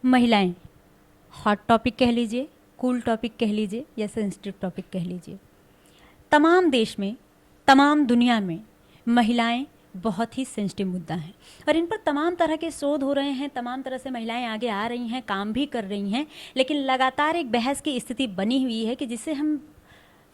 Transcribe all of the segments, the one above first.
महिलाएं hot topic कह लीजिए, कूल टॉपिक कह लीजिए या सेंसिटिव टॉपिक कह लीजिए, तमाम देश में, तमाम दुनिया में महिलाएं बहुत ही सेंसिटिव मुद्दा है और इन पर तमाम तरह के शोध हो रहे हैं, तमाम तरह से महिलाएं आगे आ रही हैं, काम भी कर रही हैं, लेकिन लगातार एक बहस की स्थिति बनी हुई है कि जिसे हम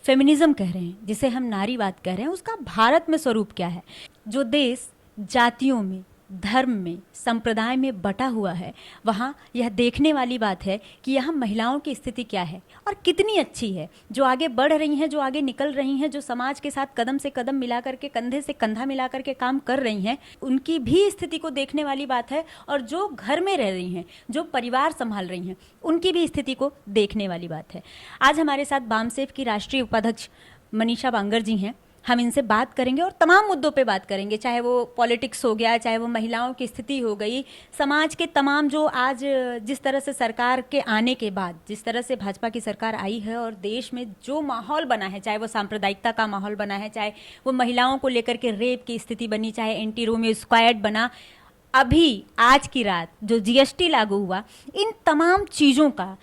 फेमिनिज्म कह रहे हैं, जिसे हम नारीवाद कह रहे हैं, उसका भारत में स्वरूप क्या है। जो देश जातियों में, धर्म में, संप्रदाय में बटा हुआ है, वहाँ यह देखने वाली बात है कि यहाँ महिलाओं की स्थिति क्या है और कितनी अच्छी है। जो आगे बढ़ रही हैं, जो आगे निकल रही हैं, जो समाज के साथ कदम से कदम मिला करके, कंधे से कंधा मिला करके काम कर रही हैं, उनकी भी स्थिति को देखने वाली बात है। और जो घर में रह रही हैं, जो परिवार संभाल रही हैं, उनकी भी स्थिति को देखने वाली बात है। आज हमारे साथ बामसेफ की राष्ट्रीय उपाध्यक्ष मनीषा बांगर जी हैं। हम इनसे बात करेंगे और तमाम मुद्दों पे बात करेंगे, चाहे वो पॉलिटिक्स हो गया, चाहे वो महिलाओं की स्थिति हो गई, समाज के तमाम जो आज जिस तरह से सरकार के आने के बाद, जिस तरह से भाजपा की सरकार आई है और देश में जो माहौल बना है, चाहे वो सांप्रदायिकता का माहौल बना है, चाहे वो महिलाओं को लेकर के रेप की स्थिति बनी, चाहे एंटी रोमियो स्क्वाड बना, अभी आज की रात जो जीएसटी लागू हुआ, इन तमाम चीज़ों का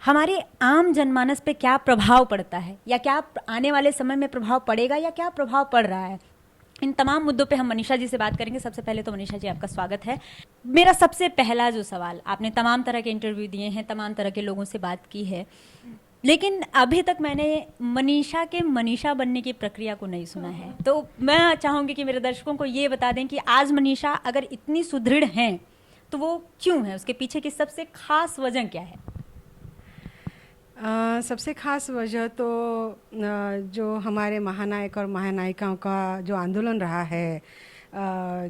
हमारे आम जनमानस पे क्या प्रभाव पड़ता है या क्या आने वाले समय में प्रभाव पड़ेगा या क्या प्रभाव पड़ रहा है, इन तमाम मुद्दों पे हम मनीषा जी से बात करेंगे। सबसे पहले तो मनीषा जी, आपका स्वागत है। मेरा सबसे पहला जो सवाल, आपने तमाम तरह के इंटरव्यू दिए हैं, तमाम तरह के लोगों से बात की है, लेकिन अभी तक मैंने मनीषा के मनीषा बनने की प्रक्रिया को नहीं सुना है। तो मैं चाहूँगी कि मेरे दर्शकों को ये बता दें कि आज मनीषा अगर इतनी सुदृढ़ हैं तो वो क्यों है, उसके पीछे की सबसे खास वजह क्या है? सबसे ख़ास वजह तो जो हमारे महानायक और महानायिकाओं का जो आंदोलन रहा है,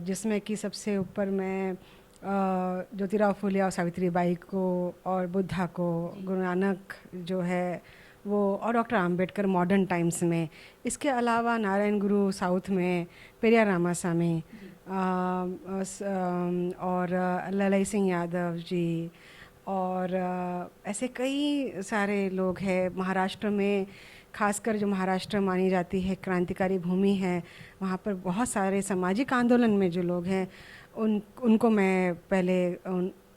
जिसमें कि सबसे ऊपर मैं ज्योतिराव फुले और सावित्री बाई को और बुद्धा को, गुरु नानक जो है वो, और डॉक्टर आम्बेडकर मॉडर्न टाइम्स में, इसके अलावा नारायण गुरु साउथ में, पेरियार रामासामी और ललई सिंह यादव जी, और ऐसे कई सारे लोग हैं। महाराष्ट्र में, खासकर जो महाराष्ट्र मानी जाती है क्रांतिकारी भूमि है, वहाँ पर बहुत सारे सामाजिक आंदोलन में जो लोग हैं, उनको मैं पहले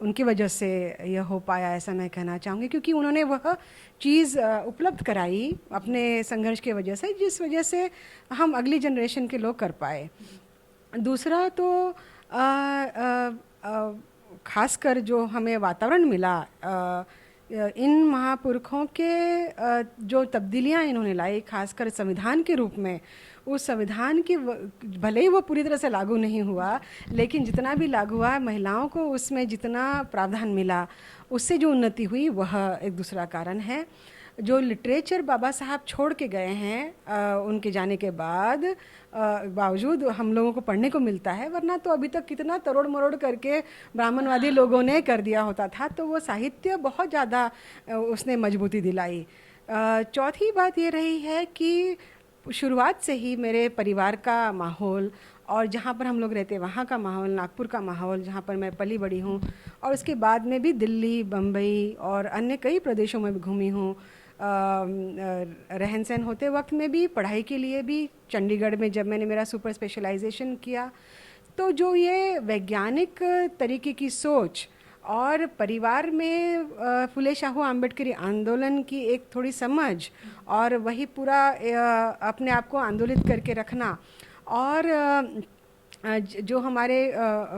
उनकी वजह से यह हो पाया, ऐसा मैं कहना चाहूँगी, क्योंकि उन्होंने वह चीज़ उपलब्ध कराई अपने संघर्ष की वजह से, जिस वजह से हम अगली जनरेशन के लोग कर पाए। दूसरा तो खासकर जो हमें वातावरण मिला, इन महापुरुषों के जो तब्दीलियां इन्होंने लाई, खासकर संविधान के रूप में, उस संविधान की भले ही वो पूरी तरह से लागू नहीं हुआ, लेकिन जितना भी लागू हुआ, महिलाओं को उसमें जितना प्रावधान मिला, उससे जो उन्नति हुई, वह एक दूसरा कारण है। जो लिटरेचर बाबा साहब छोड़ के गए हैं, उनके जाने के बाद बावजूद हम लोगों को पढ़ने को मिलता है, वरना तो अभी तक कितना तरोड़ मरोड़ करके ब्राह्मणवादी लोगों ने कर दिया होता था। तो वो साहित्य बहुत ज़्यादा उसने मजबूती दिलाई। चौथी बात ये रही है कि शुरुआत से ही मेरे परिवार का माहौल और जहाँ पर हम लोग रहते हैं वहाँ का माहौल, नागपुर का माहौल जहाँ पर मैं पली बड़ी हूँ, और उसके बाद में भी दिल्ली, बम्बई और अन्य कई प्रदेशों में भी घूमी हूँ। रहन सहन होते वक्त में भी, पढ़ाई के लिए भी, चंडीगढ़ में जब मैंने मेरा सुपर स्पेशलाइजेशन किया, तो जो ये वैज्ञानिक तरीके की सोच और परिवार में फुले शाहू आम्बेडकरी आंदोलन की एक थोड़ी समझ, और वही पूरा अपने आप को आंदोलित करके रखना, और जो हमारे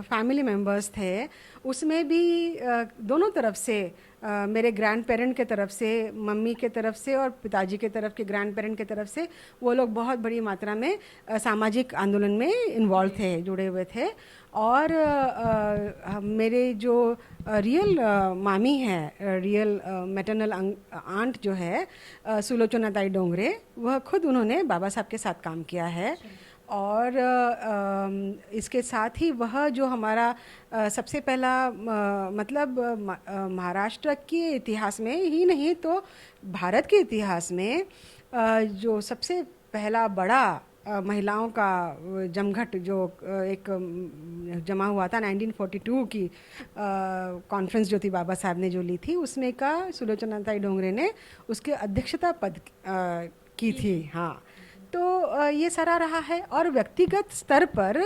फैमिली मेम्बर्स थे उसमें भी दोनों तरफ से, मेरे ग्रैंड पेरेंट के तरफ से, मम्मी के तरफ से और पिताजी के तरफ के ग्रैंड पेरेंट के तरफ से, वो लोग बहुत बड़ी मात्रा में सामाजिक आंदोलन में इन्वॉल्व थे, जुड़े हुए थे। और मेरे जो रियल मामी है, रियल मैटरनल आंट जो है, सुलोचना ताई डोंगरे, वह खुद उन्होंने बाबा साहब के साथ काम किया है। और इसके साथ ही वह जो हमारा सबसे पहला मतलब महाराष्ट्र के इतिहास में ही नहीं तो भारत के इतिहास में जो सबसे पहला बड़ा महिलाओं का जमघट जो एक जमा हुआ था 1942 की कॉन्फ्रेंस जो थी बाबा साहब ने जो ली थी, उसमें का सुलोचना ताई डोंगरे ने उसके अध्यक्षता पद की थी। हाँ, तो ये सारा रहा है। और व्यक्तिगत स्तर पर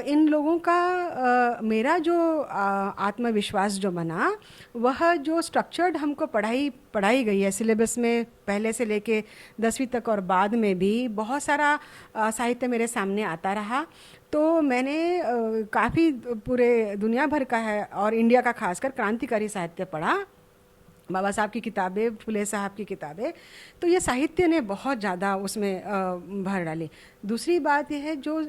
इन लोगों का मेरा जो आत्मविश्वास जो बना, वह जो स्ट्रक्चर्ड हमको पढ़ाई गई है सिलेबस में, पहले से लेके 10वीं तक और बाद में भी बहुत सारा साहित्य मेरे सामने आता रहा। तो मैंने काफ़ी पूरे दुनिया भर का है और इंडिया का खासकर क्रांतिकारी साहित्य पढ़ा, बाबा साहब की किताबें, फुले साहब की किताबें। तो ये साहित्य ने बहुत ज़्यादा उसमें भर डाली। दूसरी बात यह है, जो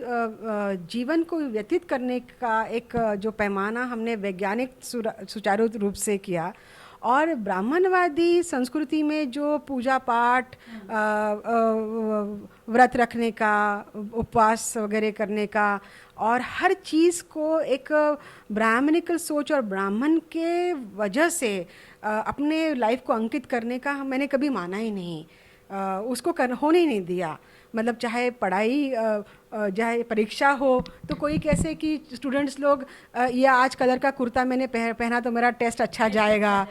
जीवन को व्यतीत करने का एक जो पैमाना हमने वैज्ञानिक सुचारू रूप से किया, और ब्राह्मणवादी संस्कृति में जो पूजा पाठ, व्रत रखने का, उपवास वगैरह करने का, और हर चीज़ को एक ब्राह्मणिकल सोच और ब्राह्मण के वजह से अपने लाइफ को अंकित करने का मैंने कभी माना ही नहीं, उसको होने ही नहीं दिया। मतलब चाहे पढ़ाई, चाहे परीक्षा हो, तो कोई कैसे कि स्टूडेंट्स लोग या आज कलर का कुर्ता मैंने पहना तो मेरा टेस्ट अच्छा जाएगा,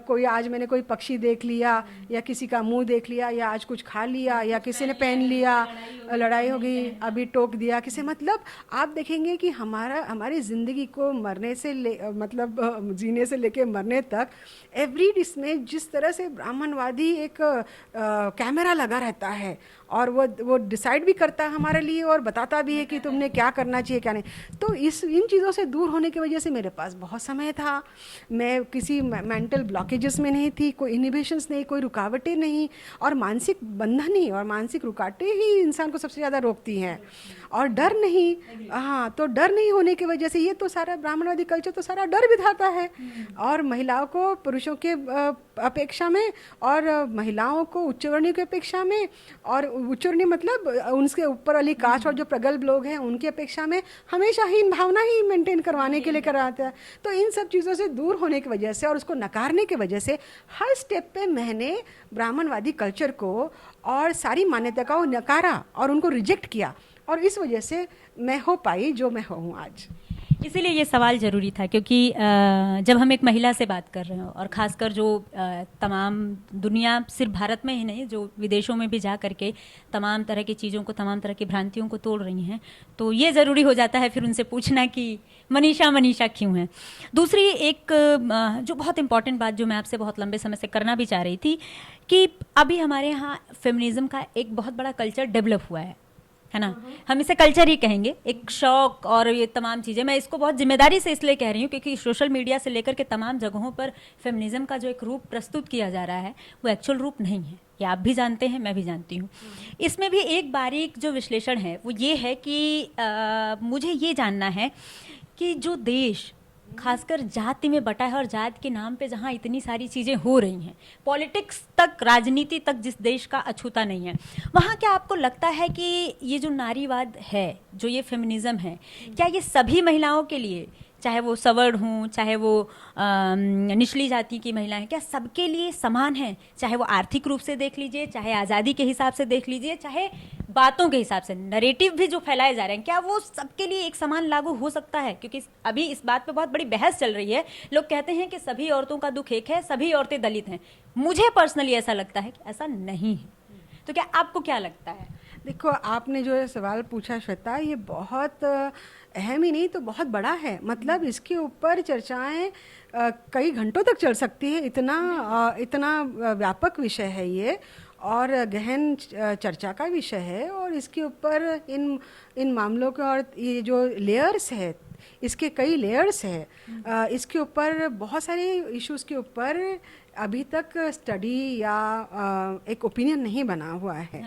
कोई आज मैंने कोई पक्षी देख लिया या किसी का मुंह देख लिया या आज कुछ खा लिया या किसी ने पहन लिया, लड़ाई हो गई, अभी टोक दिया किसी। मतलब आप देखेंगे कि हमारी ज़िंदगी को मरने से मतलब जीने से लेके मरने तक एवरी इसमें जिस तरह से ब्राह्मणवादी एक कैमरा लगा रहता है, और वो डिसाइड भी करता है हमारे लिए और बताता भी है कि तुमने क्या करना चाहिए क्या नहीं। तो इन चीज़ों से दूर होने की वजह से मेरे पास बहुत समय था, मैं किसी मेंटल ब्लॉकेजेस में नहीं थी, कोई इनिबिशंस नहीं, कोई रुकावटें नहीं, और मानसिक बंधन ही और मानसिक रुकावटें ही इंसान को सबसे ज़्यादा रोकती हैं, और डर नहीं। हाँ, तो डर नहीं होने की वजह से ये तो सारा ब्राह्मणवादी कल्चर तो सारा डर बिठाता है, और महिलाओं को पुरुषों के अपेक्षा में, और महिलाओं को उच्चवर्णीय की अपेक्षा में, और उच्चवर्णीय मतलब उनके ऊपर वाली कास्ट और जो प्रगल्भ लोग हैं उनकी अपेक्षा में हमेशा ही भावना ही मेंटेन करवाने के लिए कराता है। तो इन सब चीज़ों से दूर होने की वजह से और उसको नकारने की वजह से हर स्टेप पे मैंने ब्राह्मणवादी कल्चर को और सारी मान्यता को नकारा और उनको रिजेक्ट किया, और इस वजह से मैं हो पाई जो मैं हूँ आज। इसीलिए ये सवाल ज़रूरी था, क्योंकि जब हम एक महिला से बात कर रहे हो, और ख़ासकर जो तमाम दुनिया, सिर्फ भारत में ही नहीं, जो विदेशों में भी जा करके तमाम तरह की चीज़ों को, तमाम तरह की भ्रांतियों को तोड़ रही हैं, तो ये ज़रूरी हो जाता है फिर उनसे पूछना कि मनीषा क्यों है। दूसरी एक जो बहुत इम्पॉर्टेंट बात जो मैं आपसे बहुत लंबे समय से करना भी चाह रही थी, कि अभी हमारे यहाँ फेमिनिज़म का एक बहुत बड़ा कल्चर डेवलप हुआ है ना, हम इसे कल्चर ही कहेंगे, एक शौक और ये तमाम चीज़ें। मैं इसको बहुत जिम्मेदारी से इसलिए कह रही हूँ क्योंकि सोशल मीडिया से लेकर के तमाम जगहों पर फेमिनिज्म का जो एक रूप प्रस्तुत किया जा रहा है वो एक्चुअल रूप नहीं है, ये आप भी जानते हैं, मैं भी जानती हूँ। इसमें भी एक बारीक जो विश्लेषण है वो ये है कि मुझे ये जानना है कि जो देश खासकर जाति में बटा है और जात के नाम पे जहाँ इतनी सारी चीज़ें हो रही हैं, पॉलिटिक्स तक, राजनीति तक जिस देश का अछूता नहीं है, वहाँ क्या आपको लगता है कि ये जो नारीवाद है, जो ये फेमिनिज्म है, क्या ये सभी महिलाओं के लिए, चाहे वो सवर्ण हों, चाहे वो निचली जाति की महिलाएं, क्या सबके लिए समान है? चाहे वो आर्थिक रूप से देख लीजिए, चाहे आज़ादी के हिसाब से देख लीजिए, चाहे बातों के हिसाब से, नरेटिव भी जो फैलाए जा रहे हैं, क्या वो सबके लिए एक समान लागू हो सकता है? क्योंकि अभी इस बात पे बहुत बड़ी बहस चल रही है। लोग कहते हैं कि सभी औरतों का दुख एक है, सभी औरतें दलित हैं। मुझे पर्सनली ऐसा लगता है कि ऐसा नहीं है। तो क्या आपको क्या लगता है? देखो, आपने जो सवाल पूछा श्वेता, ये बहुत अहम ही नहीं तो बहुत बड़ा है। मतलब इसके ऊपर चर्चाएं कई घंटों तक चल सकती है, इतना व्यापक विषय है ये, और गहन चर्चा का विषय है। और इसके ऊपर इन मामलों के, और ये जो लेयर्स है, इसके कई लेयर्स है। इसके ऊपर बहुत सारे इश्यूज़ के ऊपर अभी तक स्टडी या एक ओपिनियन नहीं बना हुआ है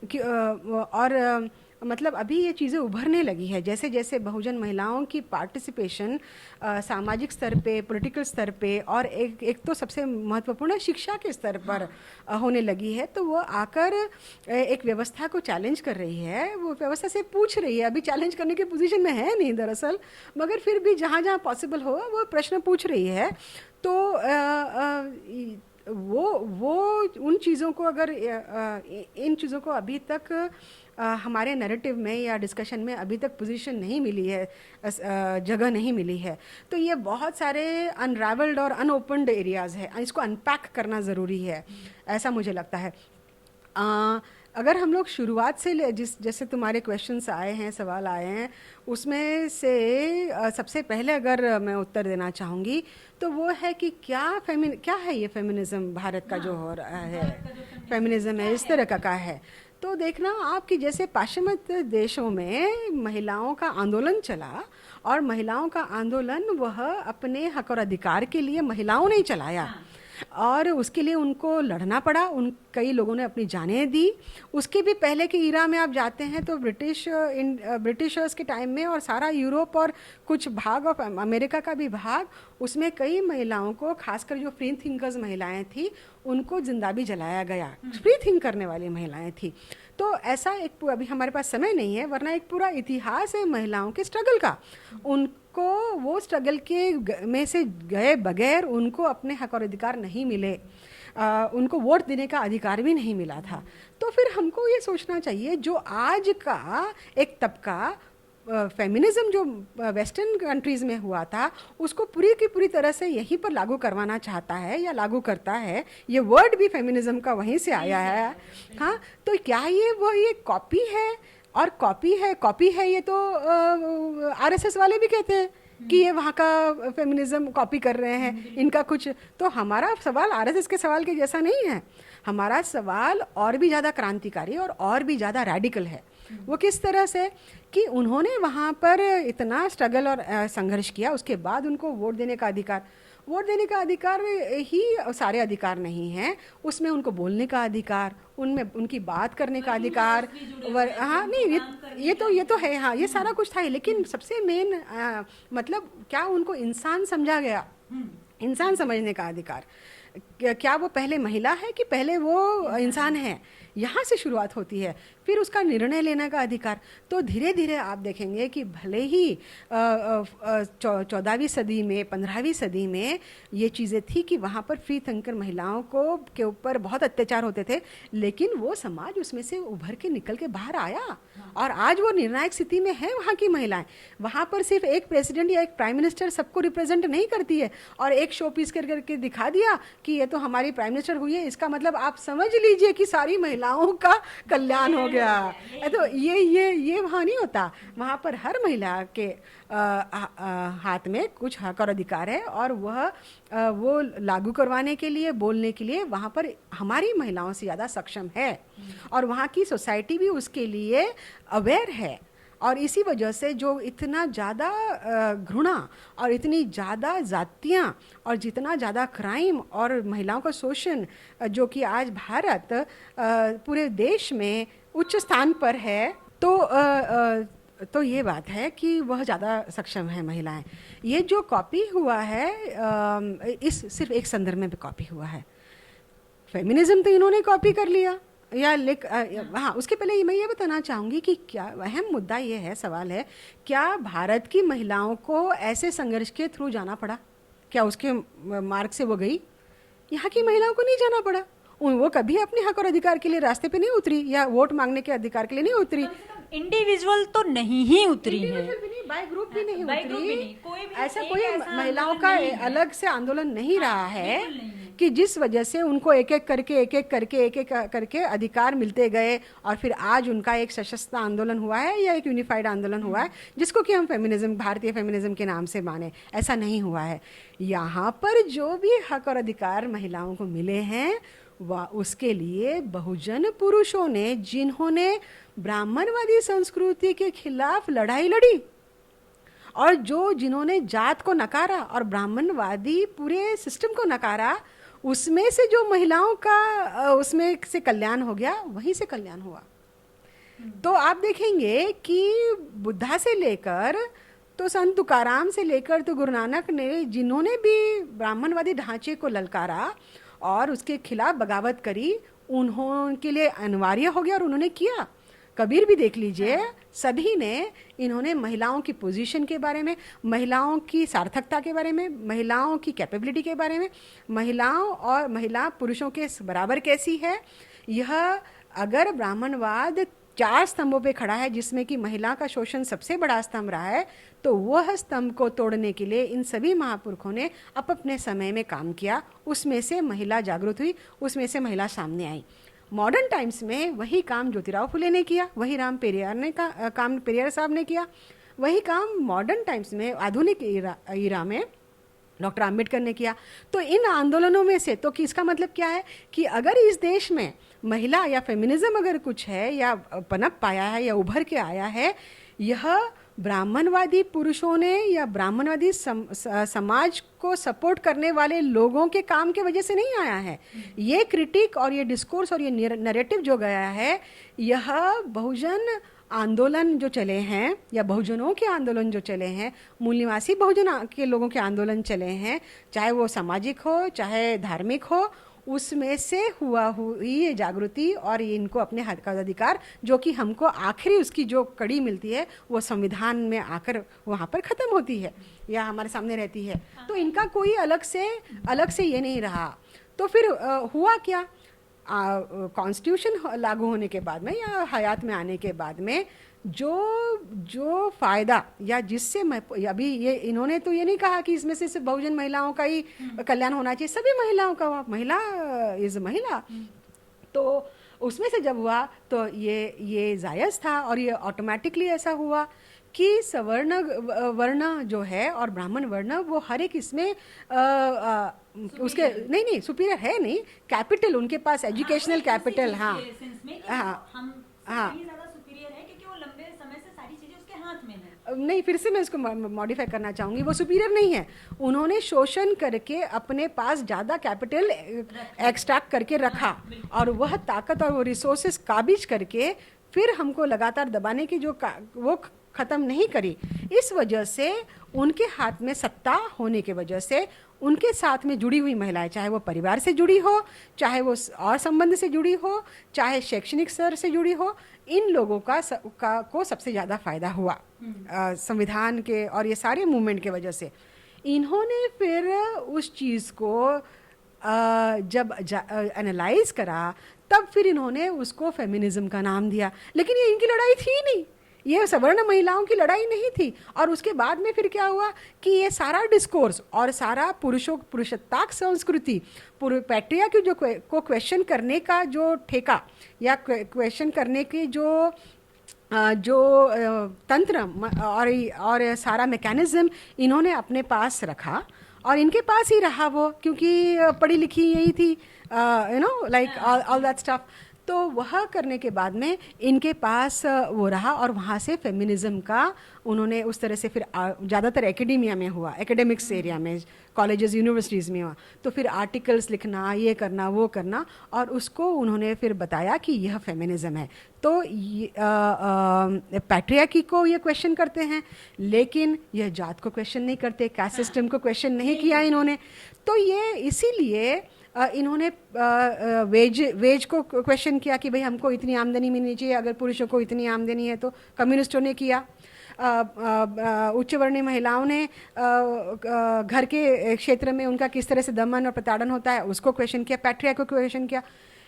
कि और मतलब अभी ये चीज़ें उभरने लगी है। जैसे जैसे बहुजन महिलाओं की पार्टिसिपेशन सामाजिक स्तर पे, पॉलिटिकल स्तर पे, और एक तो सबसे महत्वपूर्ण शिक्षा के स्तर पर होने लगी है, तो वो आकर एक व्यवस्था को चैलेंज कर रही है, वो व्यवस्था से पूछ रही है। अभी चैलेंज करने की पोजीशन में है नहीं दरअसल, मगर फिर भी जहाँ जहाँ पॉसिबल हो वो प्रश्न पूछ रही है। तो वो उन चीज़ों को, अगर इन चीज़ों को अभी तक हमारे नैरेटिव में या डिस्कशन में अभी तक पोजीशन नहीं मिली है, जगह नहीं मिली है, तो ये बहुत सारे अनरावल्ड और अनओपन्ड एरियाज़ है, इसको अनपैक करना ज़रूरी है, ऐसा मुझे लगता है। अगर हम लोग शुरुआत से जैसे तुम्हारे क्वेश्चंस आए हैं, सवाल आए हैं, उसमें से सबसे पहले अगर मैं उत्तर देना चाहूँगी तो वो है कि क्या है ये फेमिनिज्म, भारत का जो हो रहा है फेमिनिज्म है, इस तरह का है। तो देखना आप कि जैसे पाश्चिमात्य देशों में महिलाओं का आंदोलन चला, और महिलाओं का आंदोलन वह अपने हक और अधिकार के लिए महिलाओं ने ही चलाया, और उसके लिए उनको लड़ना पड़ा, उन कई लोगों ने अपनी जानें दी। उसके भी पहले के ईरा में आप जाते हैं तो ब्रिटिशर्स के टाइम में, और सारा यूरोप और कुछ भाग ऑफ अमेरिका का भी भाग, उसमें कई महिलाओं को, खासकर जो फ्री थिंकर्स महिलाएं थी, उनको जिंदा भी जलाया गया। फ्री थिंक करने वाली महिलाएं थी। तो ऐसा एक, अभी हमारे पास समय नहीं है, वरना एक पूरा इतिहास है महिलाओं के स्ट्रगल का। उनको वो स्ट्रगल के में से गए बगैर उनको अपने हक और अधिकार नहीं मिले, उनको वोट देने का अधिकार भी नहीं मिला था। तो फिर हमको ये सोचना चाहिए, जो आज का एक तबका फेमिनिज्म जो वेस्टर्न कंट्रीज़ में हुआ था, उसको पूरी की पूरी तरह से यहीं पर लागू करवाना चाहता है या लागू करता है। ये वर्ड भी फेमिनिज्म का वहीं से आया है। हाँ, तो क्या ये कॉपी है? और कॉपी है ये तो आरएसएस वाले भी कहते हैं कि ये वहाँ का फेमिनिज्म कॉपी कर रहे हैं इनका कुछ। तो हमारा सवाल आरएसएस के सवाल के जैसा नहीं है। हमारा सवाल और भी ज़्यादा क्रांतिकारी और भी ज़्यादा रैडिकल है। वो किस तरह से कि उन्होंने वहाँ पर इतना स्ट्रगल और संघर्ष किया, उसके बाद उनको वोट देने का अधिकार ही सारे अधिकार नहीं है, उसमें उनको बोलने का अधिकार, उनमें उनकी बात करने का अधिकार। हाँ, नहीं, ये तो है, हाँ, ये सारा कुछ था ही। लेकिन सबसे मेन मतलब क्या उनको इंसान समझा गया, इंसान समझने का अधिकार। क्या वो पहले महिला है कि पहले वो इंसान है, यहाँ से शुरुआत होती है। फिर उसका निर्णय लेने का अधिकार। तो धीरे धीरे आप देखेंगे कि भले ही 14वीं सदी में, 15वीं सदी में ये चीज़ें थी कि वहाँ पर फ्री थिंकर महिलाओं के ऊपर बहुत अत्याचार होते थे, लेकिन वो समाज उसमें से उभर के निकल के बाहर आया, और आज वो निर्णायक स्थिति में है वहाँ की महिलाएं। वहाँ पर सिर्फ एक प्रेसिडेंट या एक प्राइम मिनिस्टर सबको रिप्रेजेंट नहीं करती है, और एक शो पीस करके दिखा दिया कि ये तो हमारी प्राइम मिनिस्टर हुई है, इसका मतलब आप समझ लीजिए कि सारी महिलाओं का कल्याण हो गया। तो ये वहाँ नहीं होता। वहाँ पर हर महिला के हाथ में कुछ हक और अधिकार है, और वो लागू करवाने के लिए, बोलने के लिए वहाँ पर हमारी महिलाओं से ज़्यादा सक्षम है, और वहाँ की सोसाइटी भी उसके लिए अवेयर है। और इसी वजह से जो इतना ज़्यादा घृणा और इतनी ज़्यादा जातियाँ और जितना ज़्यादा क्राइम और महिलाओं का शोषण, जो कि आज भारत पूरे देश में उच्च स्थान पर है, तो ये बात है कि वह ज़्यादा सक्षम है महिलाएं। ये जो कॉपी हुआ है, इस सिर्फ एक संदर्भ में भी कॉपी हुआ है। फेमिनिज्म तो इन्होंने कॉपी कर लिया, हाँ। उसके पहले मैं ये बताना चाहूँगी कि क्या अहम मुद्दा ये है, सवाल है, क्या भारत की महिलाओं को ऐसे संघर्ष के थ्रू जाना पड़ा? क्या उसके मार्ग से वो गई? यहाँ की महिलाओं को नहीं जाना पड़ा। वो कभी अपने हक और अधिकार के लिए रास्ते पे नहीं उतरी, या वोट मांगने के अधिकार के लिए नहीं उतरी। इंडिविजुअल तो नहीं ही उतरी है, बाय ग्रुप भी नहीं उतरी। कोई भी ऐसा कोई महिलाओं का अलग से आंदोलन नहीं रहा है कि जिस वजह से उनको एक एक करके अधिकार मिलते गए, और फिर आज उनका एक सशस्त्र आंदोलन हुआ है या एक यूनिफाइड आंदोलन हुआ है, जिसको कि हम फेमिनिज्म, भारतीय फेमिनिज्म के नाम से माने। ऐसा नहीं हुआ है। यहाँ पर जो भी हक और अधिकार महिलाओं को मिले हैं, वह उसके लिए बहुजन पुरुषों ने, जिन्होंने ब्राह्मणवादी संस्कृति के खिलाफ लड़ाई लड़ी, और जिन्होंने जात को नकारा और ब्राह्मणवादी पूरे सिस्टम को नकारा, उसमें से जो महिलाओं का उसमें से कल्याण हो गया, वहीं से कल्याण हुआ। तो आप देखेंगे कि बुद्धा से लेकर तो संत तुकाराम से लेकर तो गुरु नानक ने, जिन्होंने भी ब्राह्मणवादी ढांचे को ललकारा और उसके खिलाफ बगावत करी, उनके लिए अनिवार्य हो गया और उन्होंने किया। कबीर भी देख लीजिए, सभी ने, इन्होंने महिलाओं की पोजीशन के बारे में, महिलाओं की सार्थकता के बारे में, महिलाओं की कैपेबिलिटी के बारे में, महिलाओं और महिला पुरुषों के बराबर कैसी है, यह अगर ब्राह्मणवाद 4 स्तंभों पे खड़ा है, जिसमें कि महिला का शोषण सबसे बड़ा स्तंभ रहा है, तो वह स्तंभ को तोड़ने के लिए इन सभी महापुरुषों ने अपने समय में काम किया। उसमें से महिला जागृत हुई, उसमें से महिला सामने आई। मॉडर्न टाइम्स में वही काम ज्योतिराव फुले ने किया, वही राम पेरियार ने काम पेरियार साहब ने किया, वही काम मॉडर्न टाइम्स में आधुनिक ईरा में डॉक्टर आम्बेडकर ने किया। तो इन आंदोलनों में से तो कि इसका मतलब क्या है कि अगर इस देश में महिला या फेमिनिज्म अगर कुछ है या पनप पाया है या उभर के आया है, यह ब्राह्मणवादी पुरुषों ने या ब्राह्मणवादी समाज को सपोर्ट करने वाले लोगों के काम की वजह से नहीं आया है। ये क्रिटिक और ये डिस्कोर्स और ये नैरेटिव जो गया है, यह बहुजन आंदोलन जो चले हैं या बहुजनों के आंदोलन जो चले हैं, मूल निवासी बहुजन के लोगों के आंदोलन चले हैं, चाहे वो सामाजिक हो चाहे धार्मिक हो, उसमें से हुई ये जागृति और ये इनको अपने हक का अधिकार, जो कि हमको आखिरी उसकी जो कड़ी मिलती है वो संविधान में आकर वहाँ पर ख़त्म होती है या हमारे सामने रहती है। तो इनका कोई अलग से ये नहीं रहा। तो फिर हुआ क्या, कॉन्स्टिट्यूशन लागू होने के बाद में या हयात में आने के बाद में जो फ़ायदा या जिससे अभी ये इन्होंने तो ये नहीं कहा कि इसमें से सिर्फ बहुजन महिलाओं का ही कल्याण होना चाहिए, सभी महिलाओं का, महिला इज़ महिला। तो उसमें से जब हुआ तो ये जायज़ था और ये ऑटोमेटिकली ऐसा हुआ कि सवर्ण वर्ण जो है और ब्राह्मण वर्ण वो हर एक इसमें उसके नहीं सुपीरियर है नहीं, कैपिटल उनके पास एजुकेशनल कैपिटल, हाँ नहीं, फिर से मैं इसको मॉडिफाई करना चाहूँगी, वो सुपीरियर नहीं है, उन्होंने शोषण करके अपने पास ज़्यादा कैपिटल एक्सट्रैक्ट करके रखा और वह ताकत और वो रिसोर्सेज काबिज करके फिर हमको लगातार दबाने की वो ख़त्म नहीं करी। इस वजह से उनके हाथ में सत्ता होने के वजह से उनके साथ में जुड़ी हुई महिलाएं, चाहे वो परिवार से जुड़ी हो, चाहे वो और संबंध से जुड़ी हो, चाहे शैक्षणिक स्तर से जुड़ी हो, इन लोगों को सबसे ज़्यादा फ़ायदा हुआ संविधान के और ये सारे मूवमेंट के वजह से। इन्होंने फिर उस चीज़ को जब एनालाइज करा तब फिर इन्होंने उसको फेमिनिज्म का नाम दिया, लेकिन ये इनकी लड़ाई थी नहीं, ये सवर्ण महिलाओं की लड़ाई नहीं थी। और उसके बाद में फिर क्या हुआ कि ये सारा डिस्कोर्स और सारा पुरुषत्वाक संस्कृति, पैट्रियार्की को क्वेश्चन करने का जो ठेका या क्वेश्चन करने की जो तंत्र और सारा मैकेनिज्म इन्होंने अपने पास रखा और इनके पास ही रहा वो, क्योंकि पढ़ी लिखी यही थी, लाइक ऑल दैट स्टफ। तो वह करने के बाद में इनके पास वो रहा और वहाँ से फेमिनिज्म का उन्होंने उस तरह से फिर ज़्यादातर एकेडेमिया में हुआ, एकेडमिक्स एरिया में, कॉलेजेस यूनिवर्सिटीज़ में हुआ, तो फिर आर्टिकल्स लिखना, ये करना वो करना, और उसको उन्होंने फिर बताया कि यह फेमिनिज्म है। तो पैट्रियार्की को ये क्वेश्चन करते हैं, लेकिन यह जात को क्वेश्चन नहीं करते, कास्ट सिस्टम को क्वेश्चन नहीं किया इन्होंने। तो ये इसीलिए इन्होंने वेज को क्वेश्चन किया कि भाई हमको इतनी आमदनी मिलनी चाहिए, अगर पुरुषों को इतनी आमदनी है तो कम्युनिस्टों ने किया। उच्च वर्णीय महिलाओं ने घर के क्षेत्र में उनका किस तरह से दमन और प्रताड़न होता है उसको क्वेश्चन किया, पैट्रियार्की को क्वेश्चन किया।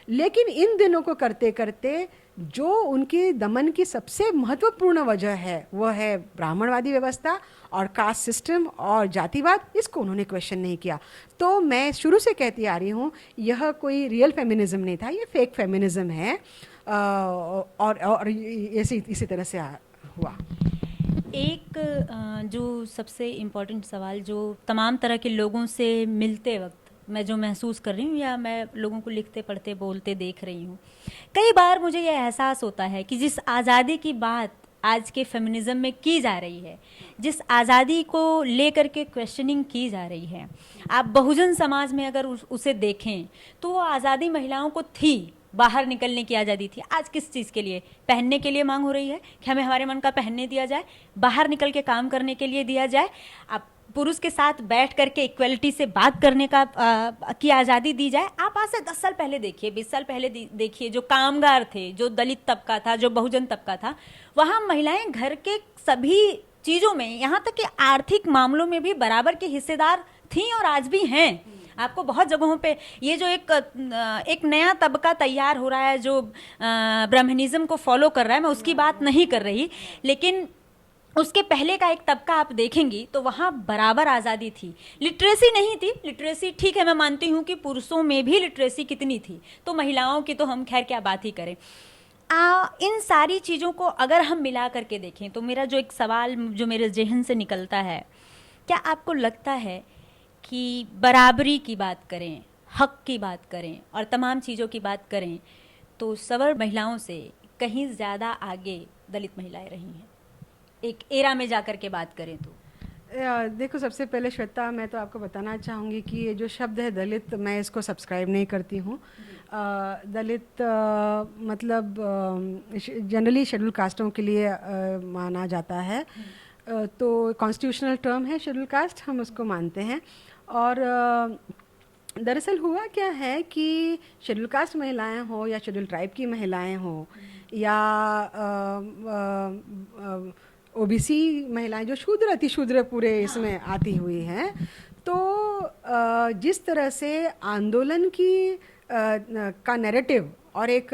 लेकिन इन दिनों को करते करते जो उनके दमन की सबसे महत्वपूर्ण वजह है वो है ब्राह्मणवादी व्यवस्था और कास्ट सिस्टम और जातिवाद, इसको उन्होंने क्वेश्चन नहीं किया। तो मैं शुरू से कहती आ रही हूँ यह कोई रियल फेमिनिज्म नहीं था, ये फेक फेमिनिज्म है। और इसी तरह से हुआ। एक जो सबसे इम्पोर्टेंट सवाल जो तमाम तरह के लोगों से मिलते वक्त मैं जो महसूस कर रही हूँ या मैं लोगों को लिखते पढ़ते बोलते देख रही हूँ, कई बार मुझे ये एहसास होता है कि जिस आज़ादी की बात आज के फेमिनिज्म में की जा रही है, जिस आज़ादी को लेकर के क्वेश्चनिंग की जा रही है, आप बहुजन समाज में अगर उसे देखें तो वो आज़ादी महिलाओं को थी, बाहर निकलने की आज़ादी थी। आज किस चीज़ के लिए? पहनने के लिए मांग हो रही है कि हमें हमारे मन का पहनने दिया जाए, बाहर निकल के काम करने के लिए दिया जाए, आप पुरुष के साथ बैठ करके इक्वलिटी से बात करने का की आज़ादी दी जाए। आप आज से 10 साल पहले देखिए, 20 साल पहले देखिए, जो कामगार थे, जो दलित तबका था, जो बहुजन तबका था, वहाँ महिलाएं घर के सभी चीज़ों में, यहाँ तक कि आर्थिक मामलों में भी बराबर की हिस्सेदार थीं और आज भी हैं। आपको बहुत जगहों पे ये जो एक नया तबका तैयार हो रहा है जो ब्राह्मणिज्म को फॉलो कर रहा है, मैं उसकी बात नहीं कर रही, लेकिन उसके पहले का एक तबका आप देखेंगी तो वहाँ बराबर आज़ादी थी, लिटरेसी नहीं थी। लिटरेसी ठीक है, मैं मानती हूँ कि पुरुषों में भी लिटरेसी कितनी थी, तो महिलाओं की तो हम खैर क्या बात ही करें। इन सारी चीज़ों को अगर हम मिला करके देखें तो मेरा जो एक सवाल जो मेरे जहन से निकलता है, क्या आपको लगता है कि बराबरी की बात करें, हक की बात करें और तमाम चीज़ों की बात करें तो सवर्ण महिलाओं से कहीं ज़्यादा आगे दलित महिलाएं रही हैं, एक एरा में जाकर के बात करें तो? देखो, सबसे पहले श्वेता, मैं तो आपको बताना चाहूँगी कि ये जो शब्द है दलित, मैं इसको सब्सक्राइब नहीं करती हूँ। दलित मतलब जनरली शेड्यूल कास्टों के लिए माना जाता है। तो कॉन्स्टिट्यूशनल टर्म है शेड्यूल कास्ट, हम उसको मानते हैं। और दरअसल हुआ क्या है कि शेड्यूल कास्ट महिलाएं हो या शेड्यूल ट्राइब की महिलाएं हो या ओबीसी महिलाएं जो शूद्र अति शूद्र पूरे इसमें आती हुई हैं, तो जिस तरह से आंदोलन की का नैरेटिव और एक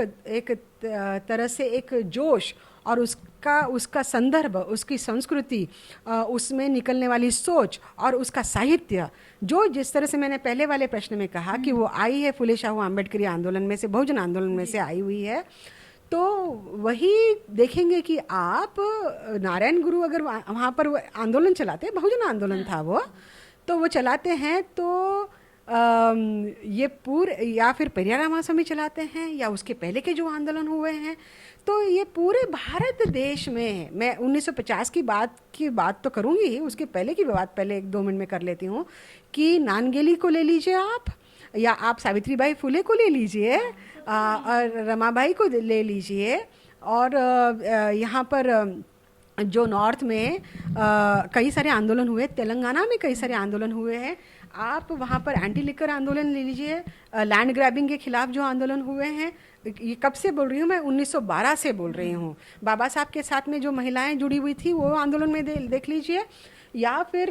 तरह से एक जोश और उसका संदर्भ, उसकी संस्कृति, उसमें निकलने वाली सोच और उसका साहित्य, जो जिस तरह से मैंने पहले वाले प्रश्न में कहा कि वो आई है फुले शाहू आम्बेडकरी आंदोलन में से, बहुजन आंदोलन में से आई हुई है, तो वही देखेंगे कि आप नारायण गुरु अगर वहाँ पर वो आंदोलन चलाते, बहुजन आंदोलन था वो, तो वो चलाते हैं तो ये या फिर पेरियार रामास्वामी चलाते हैं या उसके पहले के जो आंदोलन हुए हैं, तो ये पूरे भारत देश में, मैं 1950 की बात तो करूँगी, उसके पहले की बात पहले 1-2 मिनट में कर लेती हूँ कि नानगेली को ले लीजिए आप, या आप सावित्रीबाई फुले को ले लीजिए और रमाबाई को ले लीजिए, और यहाँ पर जो नॉर्थ में कई सारे आंदोलन हुए, तेलंगाना में कई सारे आंदोलन हुए हैं, आप वहाँ पर एंटी लिकर आंदोलन ले लीजिए, लैंड ग्रैबिंग के खिलाफ जो आंदोलन हुए हैं, ये कब से बोल रही हूँ मैं, 1912 से बोल रही हूँ। बाबा साहब के साथ में जो महिलाएं जुड़ी हुई थी वो आंदोलन में देख लीजिए, या फिर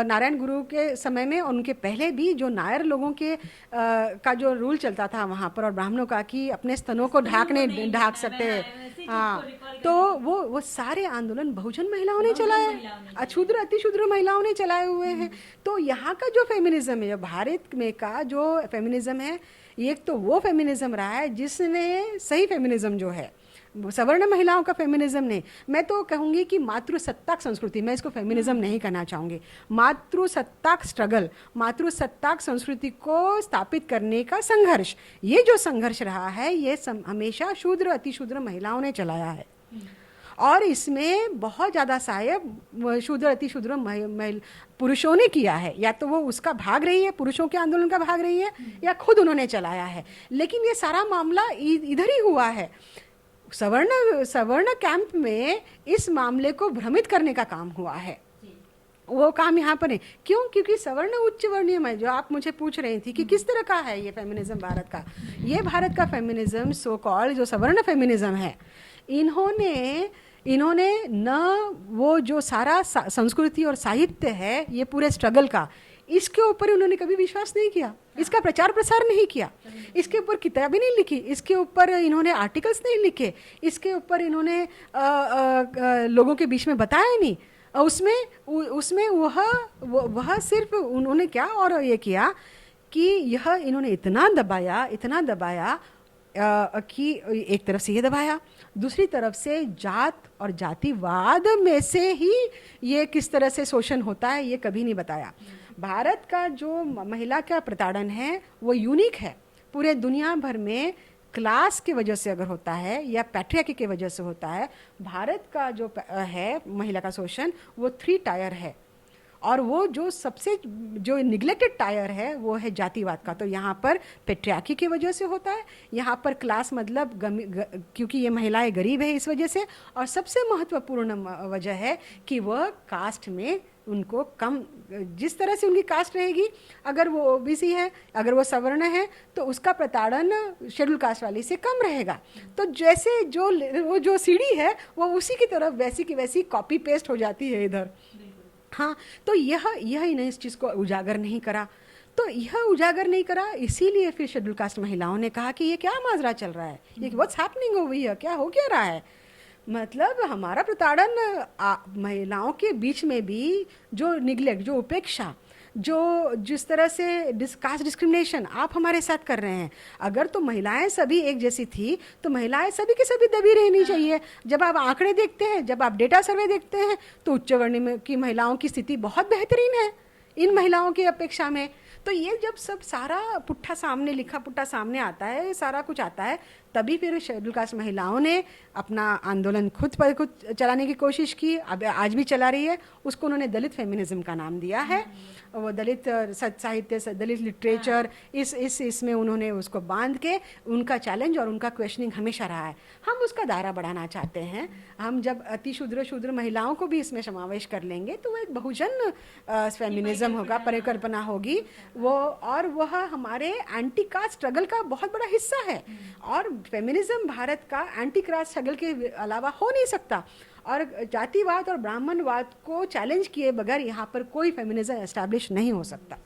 नारायण गुरु के समय में, उनके पहले भी जो नायर लोगों के का जो रूल चलता था वहाँ पर, और ब्राह्मणों का कि अपने स्तनों को ढाक सकते, हाँ, तो वो सारे आंदोलन बहुजन महिलाओं ने चलाए, अछूद्र अतिशूद्र महिलाओं ने चलाए हुए हैं। तो यहाँ का जो फेमिनिज्म है, भारत में का जो फेमिनिज्म है, एक तो वो फेमिनिज्म रहा है जिसने सही फेमिनिज्म जो है, सवर्ण महिलाओं का फेमिनिज्म नहीं, मैं तो कहूँगी कि मातृसत्ताक संस्कृति, मैं इसको फेमिनिज्म नहीं कहना चाहूँगी, मातृसत्ताक स्ट्रगल, मातृसत्ताक संस्कृति को स्थापित करने का संघर्ष, ये जो संघर्ष रहा है, ये हमेशा शूद्र अतिशूद्र महिलाओं ने चलाया है। और इसमें बहुत ज़्यादा सहायक शूद्र अतिशूद्र पुरुषों ने किया है, या तो वो उसका भाग रही है, पुरुषों के आंदोलन का भाग रही है, या खुद उन्होंने चलाया है। लेकिन ये सारा मामला इधर ही हुआ है, सवर्ण कैंप में इस मामले को भ्रमित करने का काम हुआ है, वो काम यहाँ पर है। क्यों? क्योंकि सवर्ण उच्च वर्णीय में, जो आप मुझे पूछ रही थी कि किस तरह का है ये फेमिनिज्म भारत का, ये भारत का फेमिनिज्म, सो कॉल्ड जो सवर्ण फेमिनिज्म है, इन्होंने न वो जो सारा संस्कृति और साहित्य है ये पूरे स्ट्रगल का, इसके ऊपर उन्होंने कभी विश्वास नहीं किया, इसका प्रचार प्रसार नहीं किया, इसके ऊपर किताबें नहीं लिखी, इसके ऊपर इन्होंने आर्टिकल्स नहीं लिखे, इसके ऊपर इन्होंने लोगों के बीच में बताया नहीं। उसमें वह सिर्फ उन्होंने क्या और ये किया कि यह इन्होंने इतना दबाया कि एक तरफ से ये दबाया, दूसरी तरफ से जात और जातिवाद में से ही ये किस तरह से शोषण होता है ये कभी नहीं बताया। भारत का जो महिला का प्रताड़न है वो यूनिक है, पूरे दुनिया भर में क्लास की वजह से अगर होता है या पैट्रियार्की की वजह से होता है, भारत का जो है महिला का शोषण वो 3 टायर है, और वो जो सबसे जो निगलेक्टेड टायर है वो है जातिवाद का। तो यहाँ पर पैट्रियार्की की वजह से होता है, यहाँ पर क्लास मतलब क्योंकि ये महिलाएं गरीब है इस वजह से, और सबसे महत्वपूर्ण वजह है कि वह कास्ट में उनको कम, जिस तरह से उनकी कास्ट रहेगी, अगर वो ओबीसी है, अगर वो सवर्ण है, तो उसका प्रताड़न शेड्यूल कास्ट वाली से कम रहेगा। तो जैसे वो जो सीढ़ी है वो उसी की तरफ वैसी की वैसी कॉपी पेस्ट हो जाती है इधर। हाँ, तो यह इन्हें इस चीज़ को उजागर नहीं करा, तो यह उजागर नहीं करा, इसीलिए फिर शेड्यूल कास्ट महिलाओं ने कहा कि ये क्या माजरा चल रहा है, ये व्हाट्स हैपनिंग ओवर हियर, क्या हो क्या रहा है। मतलब हमारा प्रताड़न महिलाओं के बीच में भी जो निग्लेक्ट, जो उपेक्षा, जो जिस तरह से कास्ट डिस्क्रिमिनेशन आप हमारे साथ कर रहे हैं, अगर तो महिलाएं सभी एक जैसी थी तो महिलाएं सभी की सभी दबी रहनी चाहिए। जब आप आंकड़े देखते हैं, जब आप डेटा सर्वे देखते हैं, तो उच्च वर्ग की महिलाओं की स्थिति बहुत बेहतरीन है इन महिलाओं की अपेक्षा में। तो ये जब सब सारा पुट्ठा सामने, लिखा पुट्ठा सामने आता है, सारा कुछ आता है, तभी फिर शेड्यूल कास्ट महिलाओं ने अपना आंदोलन खुद पर खुद चलाने की कोशिश की, अब आज भी चला रही है। उसको उन्होंने दलित फेमिनिज्म का नाम दिया है। वो दलित साहित्य, दलित लिटरेचर, इसमें उन्होंने उसको बांध के उनका चैलेंज और उनका क्वेश्चनिंग हमेशा रहा है। हम उसका दायरा बढ़ाना चाहते हैं। हम जब अति शूद्र महिलाओं को भी इसमें समावेश कर लेंगे तो वो एक बहुजन फेमिनिज्म होगा, परिकल्पना होगी वो, और वह हमारे एंटी कास्ट स्ट्रगल का बहुत बड़ा हिस्सा है। और फेमिनिज्म भारत का एंटी कास्ट स्ट्रगल के अलावा हो नहीं सकता। और जातिवाद और ब्राह्मणवाद को चैलेंज किए बगैर यहाँ पर कोई फेमिनिज्म एस्टैब्लिश नहीं हो सकता।